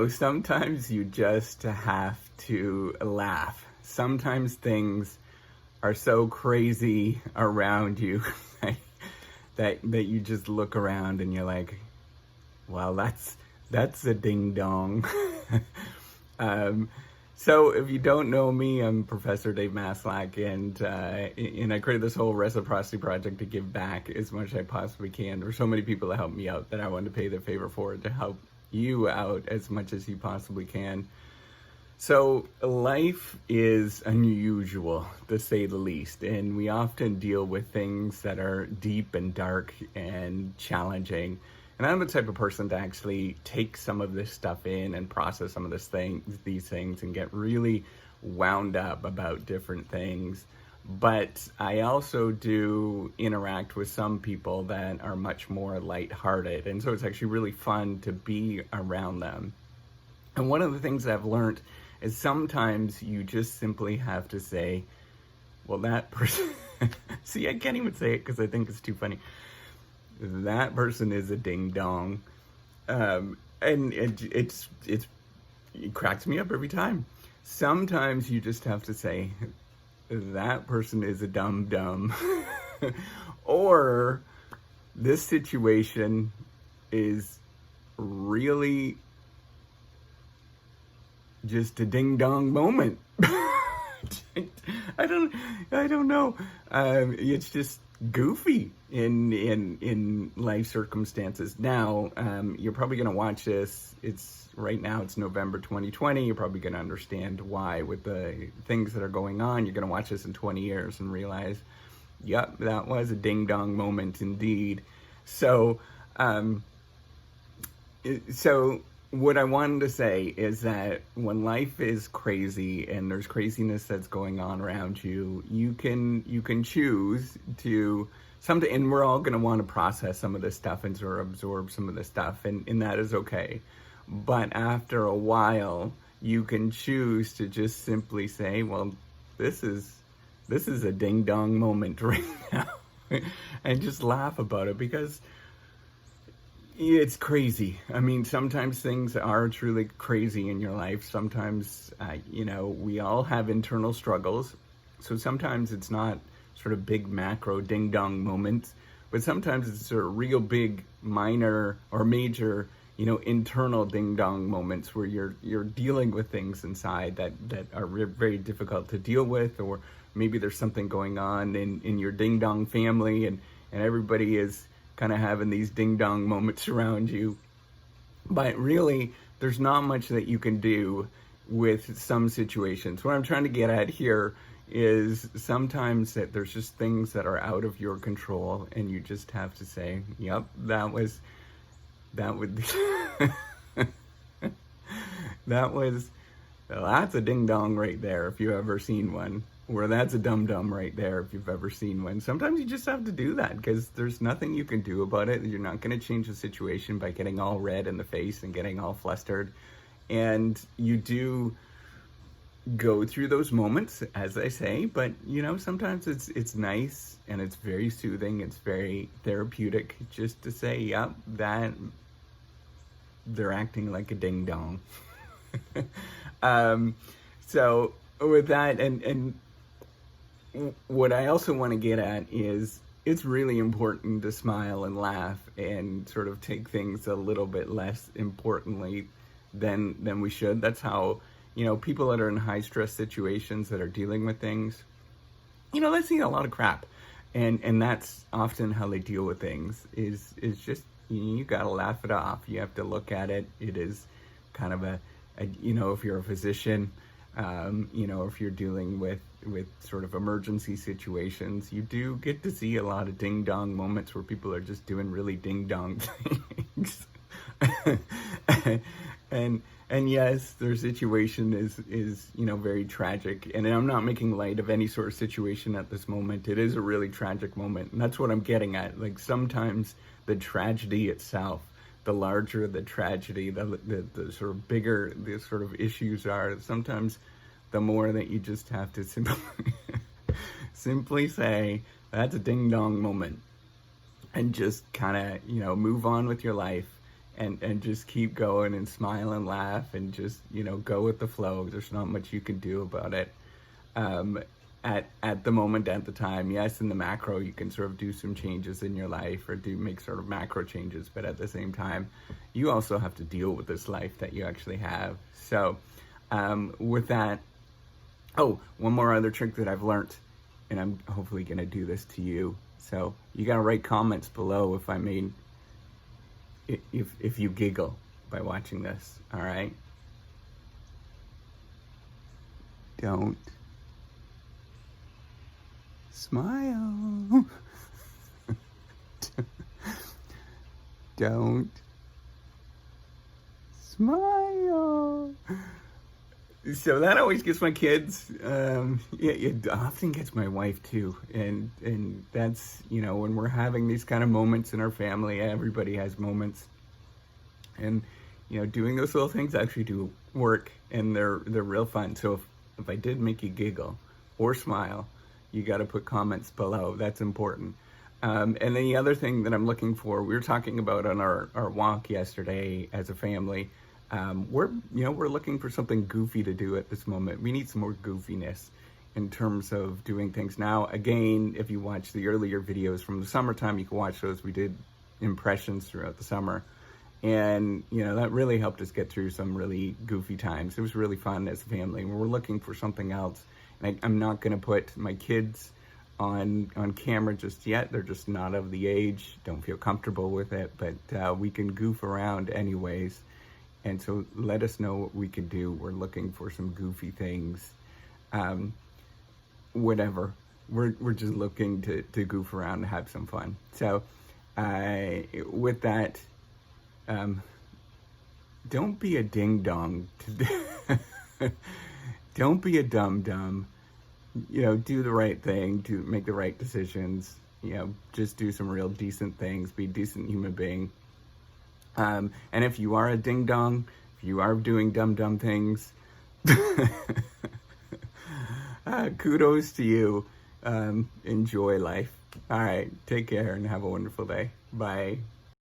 Sometimes you just have to laugh. Sometimes things are so crazy around you that you just look around and you're like, well, that's a ding dong. So if you don't know me, I'm Professor Dave Maslach, and I created this whole reciprocity project to give back as much as I possibly can. There were so many people that helped me out that I wanted to pay the favor forward to help you out as much as you possibly can. So life is unusual, to say the least, and we often deal with things that are deep and dark and challenging. And I'm the type of person to actually take some of this stuff in and process some of these things and get really wound up about different things. But I also do interact with some people that are much more lighthearted. And so it's actually really fun to be around them. And one of the things I've learned is sometimes you just simply have to say, well, that person, see, I can't even say it because I think it's too funny. That person is a ding dong. And it cracks me up every time. Sometimes you just have to say, that person is a dum dum. Or this situation is really just a ding dong moment. I don't know. It's just goofy in life circumstances. Now, you're probably going to watch this. Right now it's November 2020. You're probably going to understand why with the things that are going on. You're going to watch this in 20 years and realize, yep, that was a ding dong moment indeed. So what I wanted to say is that when life is crazy and there's craziness that's going on around you, you can choose to and we're all going to want to process some of this stuff and sort of absorb some of this stuff, and that is okay. But after a while, you can choose to just simply say, well, this is a ding dong moment right now, and just laugh about it because it's crazy. I mean, sometimes things are truly crazy in your life. Sometimes, we all have internal struggles. So sometimes it's not sort of big macro ding dong moments, but sometimes it's sort of real big minor or major, internal ding dong moments where you're dealing with things inside that are very difficult to deal with, or maybe there's something going on in your ding dong family and everybody is kind of having these ding dong moments around you. But really, there's not much that you can do with some situations. What I'm trying to get at here is sometimes that there's just things that are out of your control and you just have to say, yep, that's a ding dong right there if you've ever seen one. Or that's a dum-dum right there if you've ever seen one. Sometimes you just have to do that because there's nothing you can do about it. You're not going to change the situation by getting all red in the face and getting all flustered. And you do go through those moments, as I say, but sometimes it's nice and it's very soothing. It's very therapeutic just to say, yep, that they're acting like a ding-dong. So with that, and what I also want to get at is it's really important to smile and laugh and sort of take things a little bit less importantly than we should. That's how, people that are in high stress situations that are dealing with things, they see a lot of crap. And that's often how they deal with things is just, you got to laugh it off. You have to look at it. It is kind of if you're a physician, if you're dealing with sort of emergency situations, you do get to see a lot of ding dong moments where people are just doing really ding dong things. And yes, their situation is very tragic, and I'm not making light of any sort of situation at this moment. It is a really tragic moment, and that's what I'm getting at. Like, sometimes the tragedy itself, the larger the tragedy, the sort of bigger the sort of issues are, sometimes the more that you just have to simply say, that's a ding dong moment, and just kind of, move on with your life and just keep going and smile and laugh and just, go with the flow. There's not much you can do about it. At the moment, at the time, yes, in the macro, you can sort of do some changes in your life or make sort of macro changes, but at the same time, you also have to deal with this life that you actually have. So, with that, one more other trick that I've learned, and I'm hopefully going to do this to you. So you got to write comments below if you giggle by watching this, all right? Don't smile. Don't smile. So that always gets my kids. It often gets my wife too. And that's, when we're having these kind of moments in our family, everybody has moments. And, doing those little things actually do work, and they're real fun. So if I did make you giggle or smile, you got to put comments below. That's important. And then the other thing that I'm looking for, we were talking about on our walk yesterday as a family. We're looking for something goofy to do at this moment. We need some more goofiness in terms of doing things. Now, again, if you watch the earlier videos from the summertime, you can watch those. We did impressions throughout the summer. And, that really helped us get through some really goofy times. It was really fun as a family. We're looking for something else. And I'm not going to put my kids on camera just yet. They're just not of the age. Don't feel comfortable with it. But we can goof around anyways. And so let us know what we can do. We're looking for some goofy things. Whatever. We're just looking to goof around and have some fun. So with that, don't be a ding-dong. Don't be a dum-dum. Do the right thing, make the right decisions. Just do some real decent things. Be a decent human being. And if you are a ding-dong, if you are doing dumb things, kudos to you. Enjoy life. All right, take care and have a wonderful day. Bye.